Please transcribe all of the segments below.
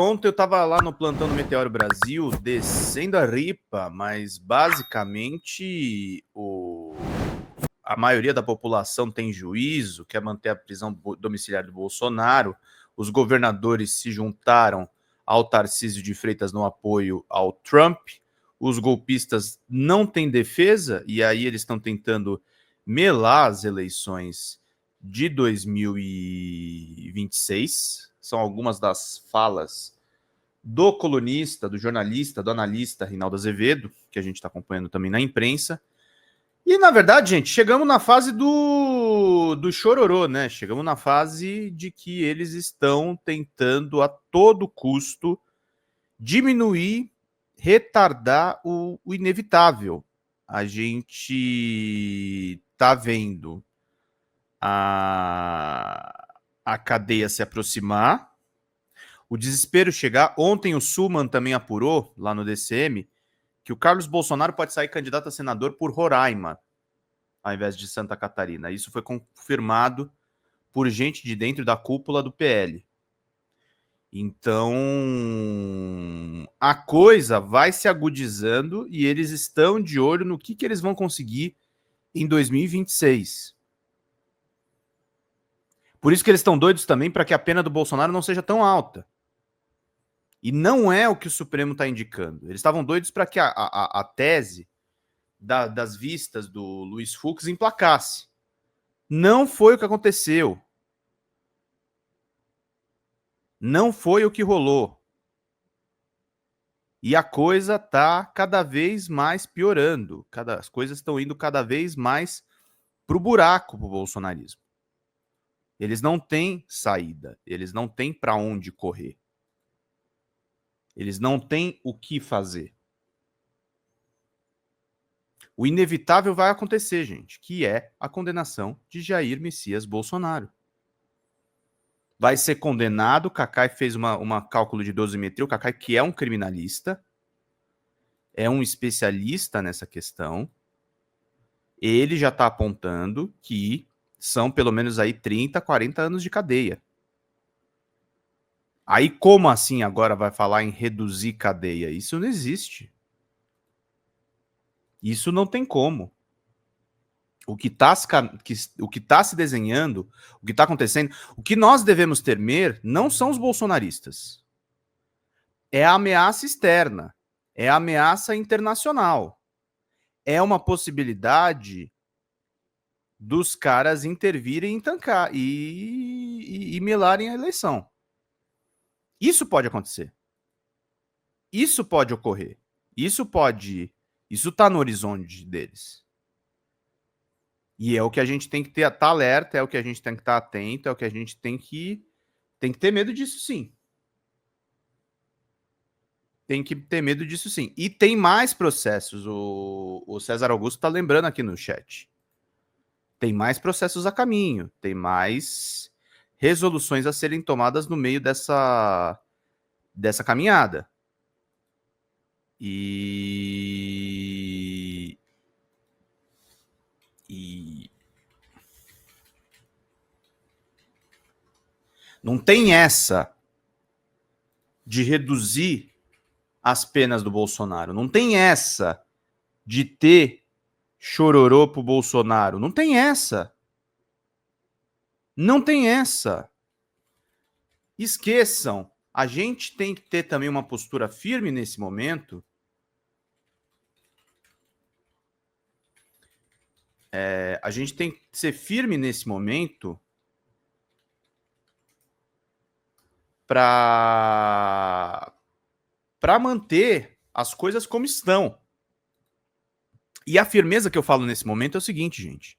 ontem eu estava lá no plantão do Meteoro Brasil, descendo a ripa, mas basicamente a maioria da população tem juízo, quer manter a prisão domiciliar do Bolsonaro. Os governadores se juntaram ao Tarcísio de Freitas no apoio ao Trump. Os golpistas não têm defesa, e aí eles estão tentando melar as eleições de 2026. São algumas das falas do colunista, do jornalista, do analista Reinaldo Azevedo, que a gente está acompanhando também na imprensa. E, na verdade, gente, chegamos na fase do chororô, né? Chegamos na fase de que eles estão tentando a todo custo diminuir, retardar o inevitável. A gente tá vendo a cadeia se aproximar, o desespero chegar. Ontem o Suman também apurou, lá no DCM, que o Carlos Bolsonaro pode sair candidato a senador por Roraima, ao invés de Santa Catarina. Isso foi confirmado por gente de dentro da cúpula do PL. Então, a coisa vai se agudizando e eles estão de olho no que eles vão conseguir em 2026. Por isso que eles estão doidos também para que a pena do Bolsonaro não seja tão alta. E não é o que o Supremo está indicando. Eles estavam doidos para que a tese das vistas do Luiz Fux emplacasse. Não foi o que aconteceu. Não foi o que rolou. E a coisa está cada vez mais piorando. As coisas estão indo cada vez mais para o buraco para o bolsonarismo. Eles não têm saída. Eles não têm para onde correr. Eles não têm o que fazer. O inevitável vai acontecer, gente, que é a condenação de Jair Messias Bolsonaro. Vai ser condenado. O Cacai fez uma cálculo de dosimetria. O Cacai, que é um criminalista, é um especialista nessa questão. Ele já está apontando que são pelo menos aí 30, 40 anos de cadeia. Aí como assim agora vai falar em reduzir cadeia? Isso não existe. Isso não tem como. O que está se desenhando, o que está acontecendo, o que nós devemos temer não são os bolsonaristas. É a ameaça externa, é a ameaça internacional. É uma possibilidade dos caras intervirem e tancar e melarem a eleição. Isso pode acontecer. Isso pode ocorrer. Isso está no horizonte deles. E é o que a gente tem que estar alerta, é o que a gente tem que estar atento, é o que a gente tem que ter medo disso, sim. Tem que ter medo disso, sim. E tem mais processos. O César Augusto está lembrando aqui no chat. Tem mais processos a caminho. Tem mais resoluções a serem tomadas no meio dessa caminhada. E não tem essa de reduzir as penas do Bolsonaro. Não tem essa de ter chororô pro Bolsonaro. Não tem essa. Não tem essa. Esqueçam. A gente tem que ter também uma postura firme nesse momento. A gente tem que ser firme nesse momento para manter as coisas como estão. E a firmeza que eu falo nesse momento é o seguinte, gente.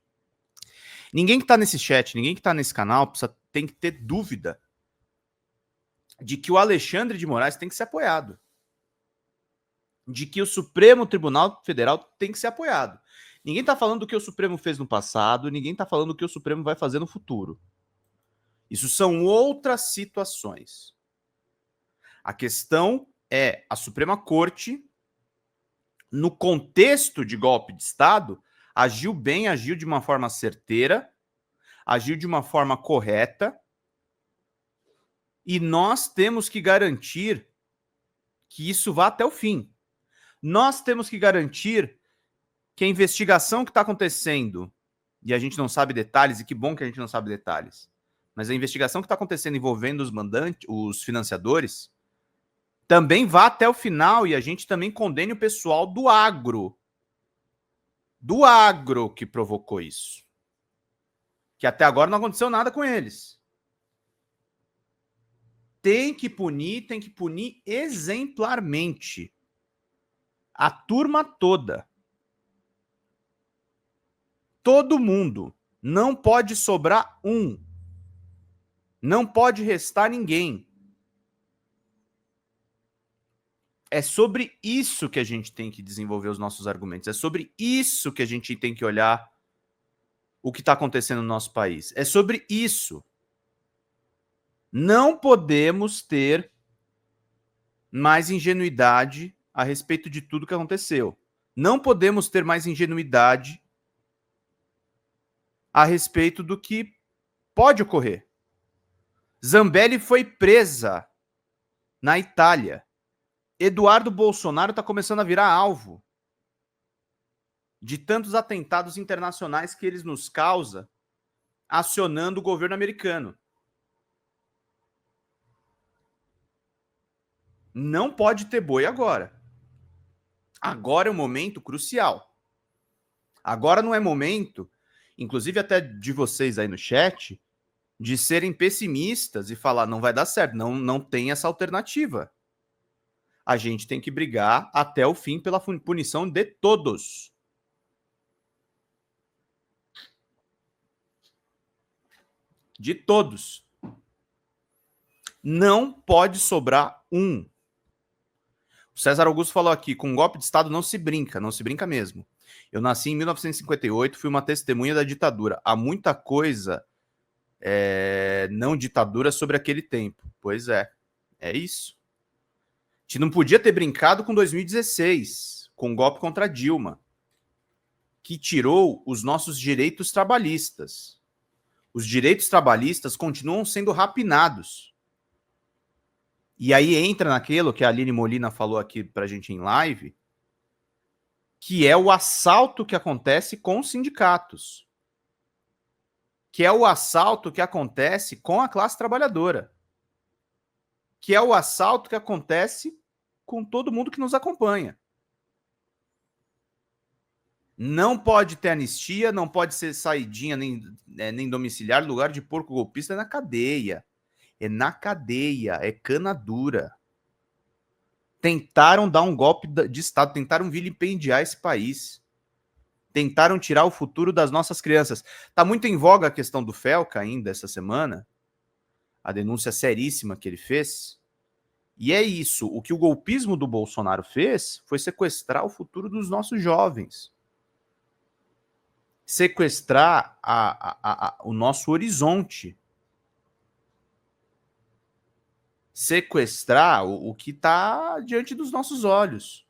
Ninguém que está nesse chat, ninguém que está nesse canal tem que ter dúvida de que o Alexandre de Moraes tem que ser apoiado. De que o Supremo Tribunal Federal tem que ser apoiado. Ninguém está falando do que o Supremo fez no passado, ninguém está falando do que o Supremo vai fazer no futuro. Isso são outras situações. A questão é a Suprema Corte, no contexto de golpe de Estado, agiu bem, agiu de uma forma certeira, agiu de uma forma correta E nós temos que garantir que isso vá até o fim. Nós temos que garantir que a investigação que está acontecendo, e a gente não sabe detalhes, e que bom que a gente não sabe detalhes, mas a investigação que está acontecendo envolvendo os mandantes, os financiadores, também vá até o final e a gente também condene o pessoal do agro que provocou isso. Que até agora não aconteceu nada com eles. Tem que punir exemplarmente. A turma toda. Todo mundo. Não pode sobrar um. Não pode restar ninguém. É sobre isso que a gente tem que desenvolver os nossos argumentos. É sobre isso que a gente tem que olhar o que está acontecendo no nosso país. É sobre isso. Não podemos ter mais ingenuidade a respeito de tudo que aconteceu. Não podemos ter mais ingenuidade a respeito do que pode ocorrer. Zambelli foi presa na Itália. Eduardo Bolsonaro está começando a virar alvo de tantos atentados internacionais que eles nos causam acionando o governo americano. Não pode ter boi agora. Agora é um momento crucial. Agora não é momento, inclusive até de vocês aí no chat, de serem pessimistas e falar não vai dar certo, não tem essa alternativa. A gente tem que brigar até o fim pela punição de todos. De todos. Não pode sobrar um. O César Augusto falou aqui, com um golpe de Estado não se brinca mesmo. Eu nasci em 1958, fui uma testemunha da ditadura. Há muita coisa não ditadura sobre aquele tempo. Pois é isso. A gente não podia ter brincado com 2016, com o golpe contra Dilma, que tirou os nossos direitos trabalhistas. Os direitos trabalhistas continuam sendo rapinados. E aí entra naquilo que a Aline Molina falou aqui pra gente em live, que é o assalto que acontece com os sindicatos. Que é o assalto que acontece com a classe trabalhadora. Que é o assalto que acontece com todo mundo que nos acompanha. Não pode ter anistia, não pode ser saidinha nem domiciliar, lugar de porco golpista é na cadeia. É na cadeia, é cana dura. Tentaram dar um golpe de Estado, tentaram vilipendiar esse país. Tentaram tirar o futuro das nossas crianças. Está muito em voga a questão do Felca ainda essa semana, a denúncia seríssima que ele fez. E é isso, o que o golpismo do Bolsonaro fez foi sequestrar o futuro dos nossos jovens. Sequestrar o nosso horizonte. Sequestrar o que está diante dos nossos olhos.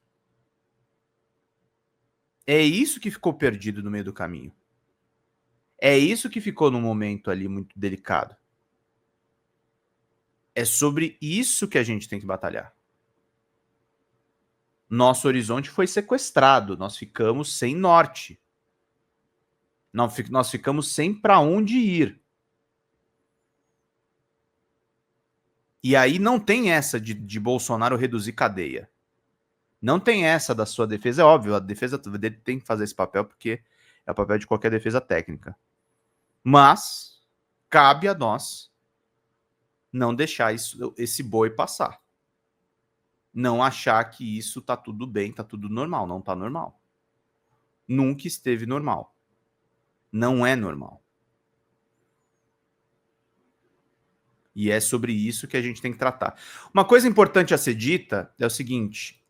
É isso que ficou perdido no meio do caminho. É isso que ficou num momento ali muito delicado. É sobre isso que a gente tem que batalhar. Nosso horizonte foi sequestrado, nós ficamos sem norte. Nós ficamos sem para onde ir. E aí não tem essa de Bolsonaro reduzir cadeia. Não tem essa da sua defesa. É óbvio, a defesa dele tem que fazer esse papel porque é o papel de qualquer defesa técnica. Mas cabe a nós não deixar esse boi passar. Não achar que isso tá tudo bem, tá tudo normal. Não tá normal. Nunca esteve normal. Não é normal. E é sobre isso que a gente tem que tratar. Uma coisa importante a ser dita é o seguinte,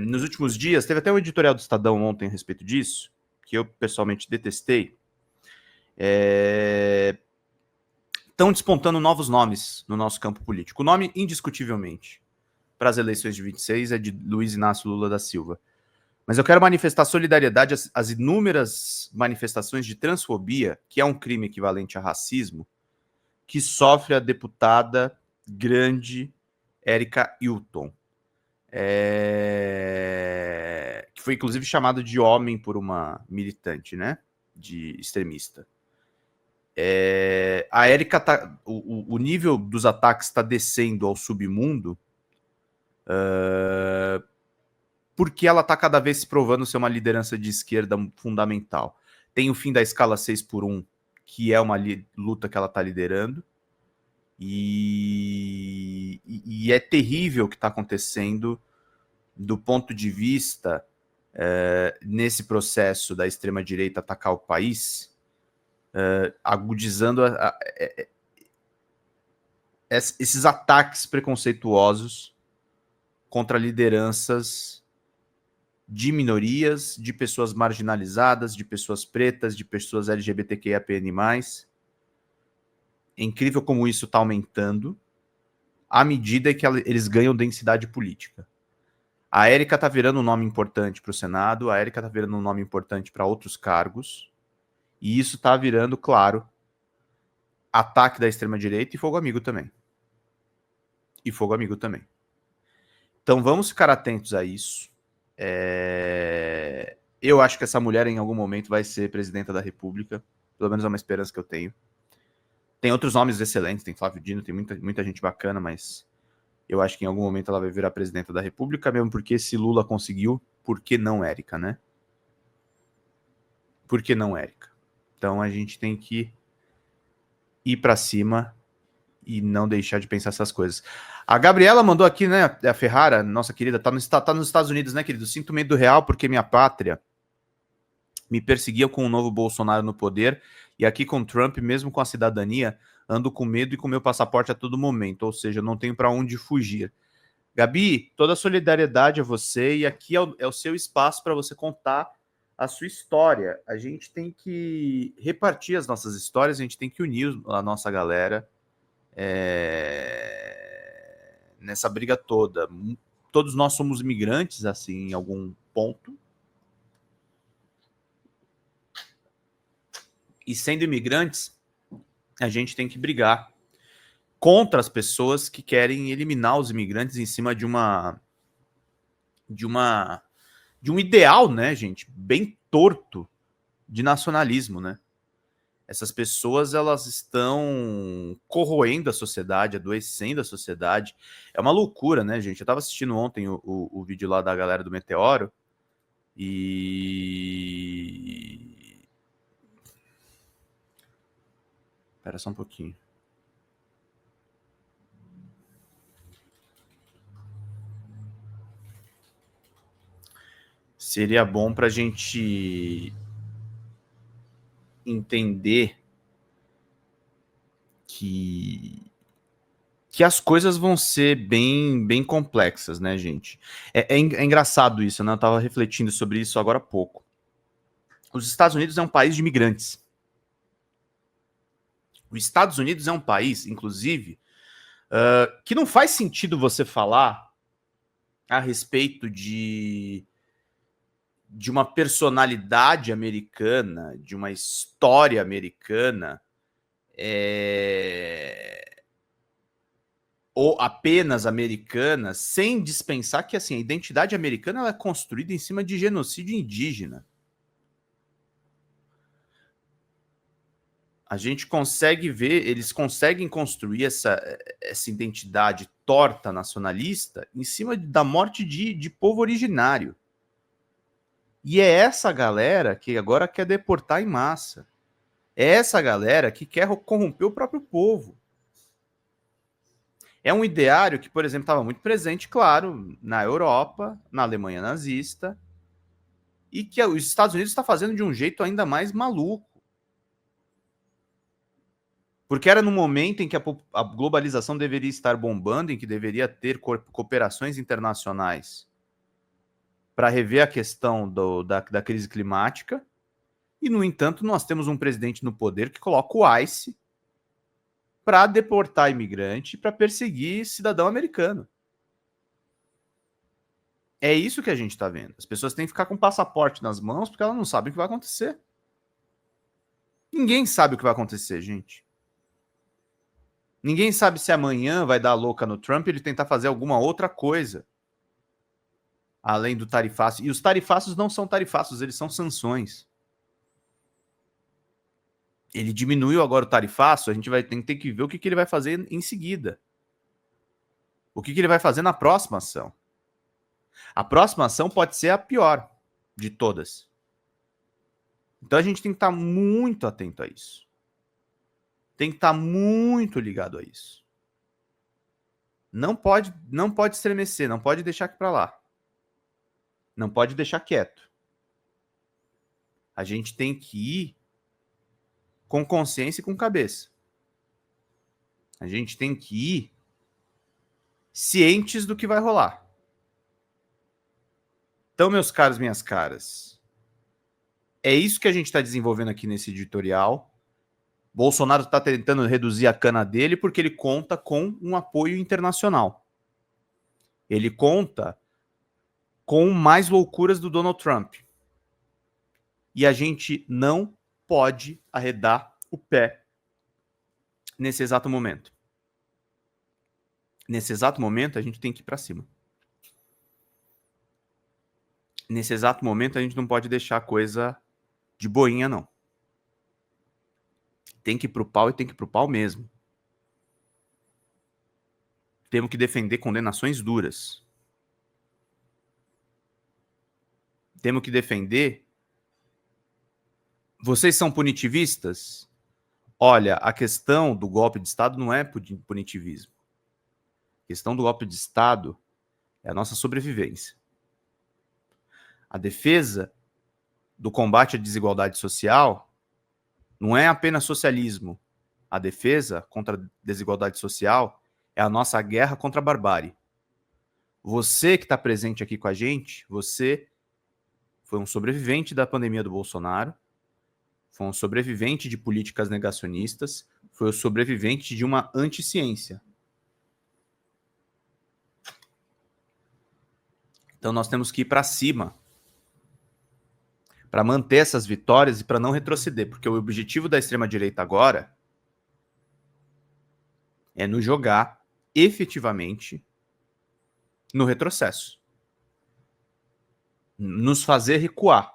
nos últimos dias, teve até um editorial do Estadão ontem a respeito disso, que eu pessoalmente detestei, estão despontando novos nomes no nosso campo político. O nome, indiscutivelmente, para as eleições de 26 é de Luiz Inácio Lula da Silva. Mas eu quero manifestar solidariedade às inúmeras manifestações de transfobia, que é um crime equivalente a racismo, que sofre a deputada grande Erika Hilton, que foi inclusive chamado de homem por uma militante, né, de extremista. A Erika tá, o nível dos ataques está descendo ao submundo, porque ela está cada vez se provando ser uma liderança de esquerda fundamental. Tem o fim da escala 6x1, que é uma luta que ela está liderando, e é terrível o que está acontecendo do ponto de vista nesse processo da extrema-direita atacar o país, agudizando esses ataques preconceituosos contra lideranças de minorias, de pessoas marginalizadas, de pessoas pretas, de pessoas LGBTQIAPN+. É incrível como isso está aumentando à medida que eles ganham densidade política. A Erika está virando um nome importante para o Senado, a Erika está virando um nome importante para outros cargos, e isso está virando, claro, ataque da extrema-direita e fogo amigo também. Então vamos ficar atentos a isso. Eu acho que essa mulher em algum momento vai ser presidenta da República, pelo menos é uma esperança que eu tenho. Tem outros nomes excelentes, tem Flávio Dino, tem muita gente bacana, mas eu acho que em algum momento ela vai virar presidenta da República, mesmo porque se Lula conseguiu, por que não Erika, né? Por que não Erika? Então a gente tem que ir para cima e não deixar de pensar essas coisas. A Gabriela mandou aqui, né? A Ferrara, nossa querida, tá nos Estados Unidos, né, querido? Sinto medo real porque minha pátria me perseguia com o novo Bolsonaro no poder e aqui com Trump, mesmo com a cidadania, ando com medo e com meu passaporte a todo momento, ou seja, não tenho para onde fugir. Gabi, toda a solidariedade a você e aqui é o seu espaço para você contar a sua história. A gente tem que repartir as nossas histórias, a gente tem que unir a nossa galera nessa briga toda. Todos nós somos imigrantes, assim, em algum ponto. E sendo imigrantes, a gente tem que brigar contra as pessoas que querem eliminar os imigrantes em cima de um ideal, né, gente, bem torto de nacionalismo, né? Essas pessoas, elas estão corroendo a sociedade, adoecendo a sociedade. É uma loucura, né, gente? Eu tava assistindo ontem o vídeo lá da galera do Meteoro e... Espera só um pouquinho. Seria bom pra gente entender que as coisas vão ser bem complexas, né, gente? É engraçado isso, né? Eu tava refletindo sobre isso agora há pouco. Os Estados Unidos é um país de imigrantes. Os Estados Unidos é um país, inclusive, que não faz sentido você falar a respeito de uma personalidade americana, de uma história americana, ou apenas americana, sem dispensar que assim, a identidade americana ela é construída em cima de genocídio indígena. A gente consegue ver, eles conseguem construir essa identidade torta nacionalista em cima da morte de povo originário. E é essa galera que agora quer deportar em massa. É essa galera que quer corromper o próprio povo. É um ideário que, por exemplo, estava muito presente, claro, na Europa, na Alemanha nazista, e que os Estados Unidos está fazendo de um jeito ainda mais maluco. Porque era no momento em que a globalização deveria estar bombando, em que deveria ter cooperações internacionais para rever a questão da crise climática, e, no entanto, nós temos um presidente no poder que coloca o ICE para deportar imigrante, para perseguir cidadão americano. É isso que a gente está vendo. As pessoas têm que ficar com o passaporte nas mãos porque elas não sabem o que vai acontecer. Ninguém sabe o que vai acontecer, gente. Ninguém sabe se amanhã vai dar louca no Trump e ele tentar fazer alguma outra coisa além do tarifaço. E os tarifaços não são tarifaços, eles são sanções. Ele diminuiu agora o tarifaço, a gente vai ter que ver o que ele vai fazer em seguida. O que ele vai fazer na próxima ação. A próxima ação pode ser a pior de todas. Então a gente tem que estar muito atento a isso. Tem que estar muito ligado a isso. Não pode estremecer, não pode deixar aqui para lá. Não pode deixar quieto. A gente tem que ir com consciência e com cabeça. A gente tem que ir cientes do que vai rolar. Então, meus caros, minhas caras, é isso que a gente está desenvolvendo aqui nesse editorial. Bolsonaro está tentando reduzir a cana dele porque ele conta com um apoio internacional. Ele conta com mais loucuras do Donald Trump. E a gente não pode arredar o pé nesse exato momento. Nesse exato momento, a gente tem que ir para cima. Nesse exato momento, a gente não pode deixar a coisa de boinha, não. Tem que ir pro pau e tem que ir pro pau mesmo. Temos que defender condenações duras. Temos que defender. Vocês são punitivistas? Olha, a questão do golpe de Estado não é punitivismo. A questão do golpe de Estado é a nossa sobrevivência. A defesa do combate à desigualdade social não é apenas socialismo. A defesa contra a desigualdade social é a nossa guerra contra a barbárie. Você que está presente aqui com a gente, você foi um sobrevivente da pandemia do Bolsonaro, foi um sobrevivente de políticas negacionistas, foi um sobrevivente de uma anticiência. Então nós temos que ir para cima para manter essas vitórias e para não retroceder, porque o objetivo da extrema-direita agora é nos jogar efetivamente no retrocesso, nos fazer recuar,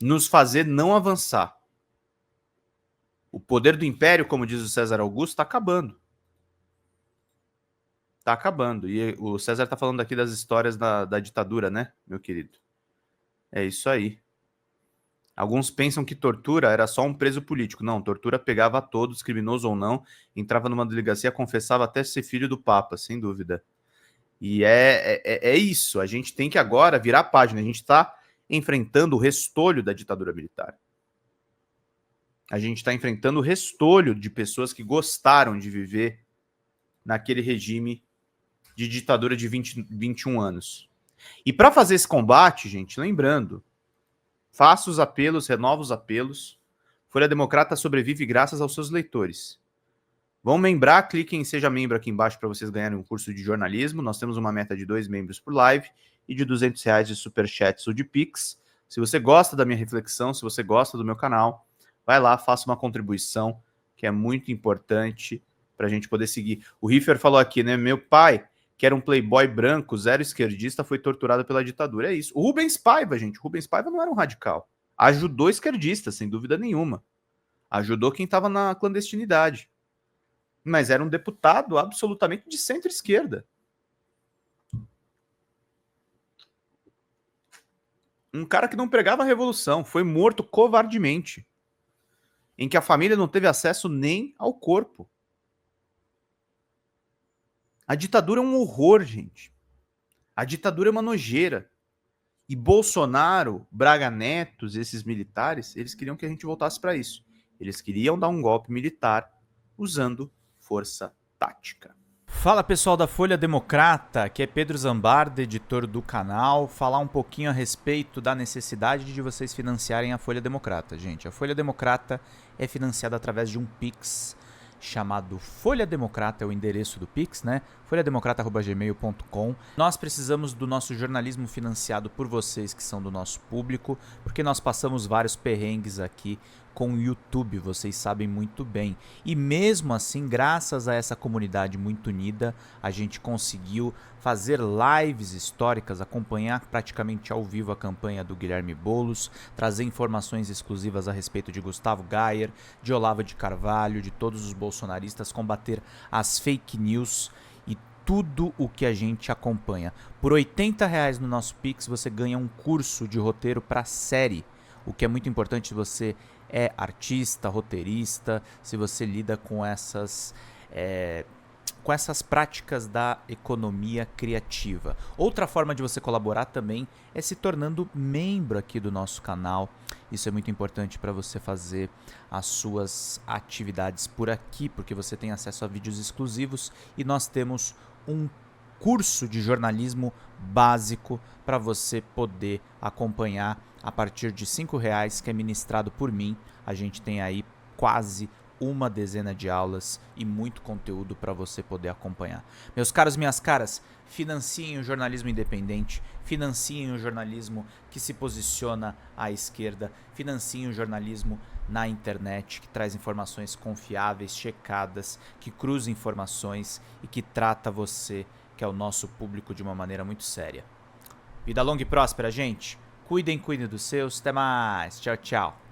nos fazer não avançar. O poder do império, como diz o César Augusto, está acabando. Está acabando. E o César está falando aqui das histórias da ditadura, né, meu querido? É isso aí. Alguns pensam que tortura era só um preso político. Não, tortura pegava a todos, criminoso ou não, entrava numa delegacia, confessava até ser filho do Papa, sem dúvida. E é isso. A gente tem que agora virar a página. A gente está enfrentando o restolho da ditadura militar. A gente está enfrentando o restolho de pessoas que gostaram de viver naquele regime de ditadura de 21 anos. E para fazer esse combate, gente, lembrando, faça os apelos, renova os apelos. Folha Democrata sobrevive graças aos seus leitores. Vão membrar, cliquem em Seja Membro aqui embaixo para vocês ganharem um curso de jornalismo. Nós temos uma meta de 2 membros por live e de R$200 de superchats ou de Pix. Se você gosta da minha reflexão, se você gosta do meu canal, vai lá, faça uma contribuição, que é muito importante para a gente poder seguir. O Riffer falou aqui, né? Meu pai, que era um playboy branco, zero esquerdista, foi torturado pela ditadura. É isso. O Rubens Paiva, gente. O Rubens Paiva não era um radical. Ajudou esquerdistas, sem dúvida nenhuma. Ajudou quem estava na clandestinidade. Mas era um deputado absolutamente de centro-esquerda. Um cara que não pregava a revolução. Foi morto covardemente. Em que a família não teve acesso nem ao corpo. A ditadura é um horror, gente. A ditadura é uma nojeira. E Bolsonaro, Braga Neto, esses militares, eles queriam que a gente voltasse para isso. Eles queriam dar um golpe militar usando força tática. Fala pessoal da Folha Democrata, que é Pedro Zambarda, editor do canal, falar um pouquinho a respeito da necessidade de vocês financiarem a Folha Democrata. Gente, a Folha Democrata é financiada através de um Pix chamado Folha Democrata, é o endereço do Pix, né? folhademocrata@gmail.com. Nós precisamos do nosso jornalismo financiado por vocês que são do nosso público, porque nós passamos vários perrengues aqui com o YouTube, vocês sabem muito bem. E mesmo assim, graças a essa comunidade muito unida, a gente conseguiu fazer lives históricas, acompanhar praticamente ao vivo a campanha do Guilherme Boulos, trazer informações exclusivas a respeito de Gustavo Gayer, de Olavo de Carvalho, de todos os bolsonaristas, combater as fake news e tudo o que a gente acompanha. Por R$80 no nosso Pix você ganha um curso de roteiro para série, o que é muito importante se você é artista, roteirista, se você lida com essas práticas da economia criativa. Outra forma de você colaborar também é se tornando membro aqui do nosso canal. Isso é muito importante para você fazer as suas atividades por aqui, porque você tem acesso a vídeos exclusivos e nós temos um curso de jornalismo básico para você poder acompanhar a partir de R$5, que é ministrado por mim. A gente tem aí quase uma dezena de aulas e muito conteúdo para você poder acompanhar. Meus caros, minhas caras, financiem o jornalismo independente, financiem o jornalismo que se posiciona à esquerda, financiem o jornalismo na internet, que traz informações confiáveis, checadas, que cruza informações e que trata você, que é o nosso público, de uma maneira muito séria. Vida longa e próspera, gente. Cuidem dos seus. Até mais. Tchau, tchau.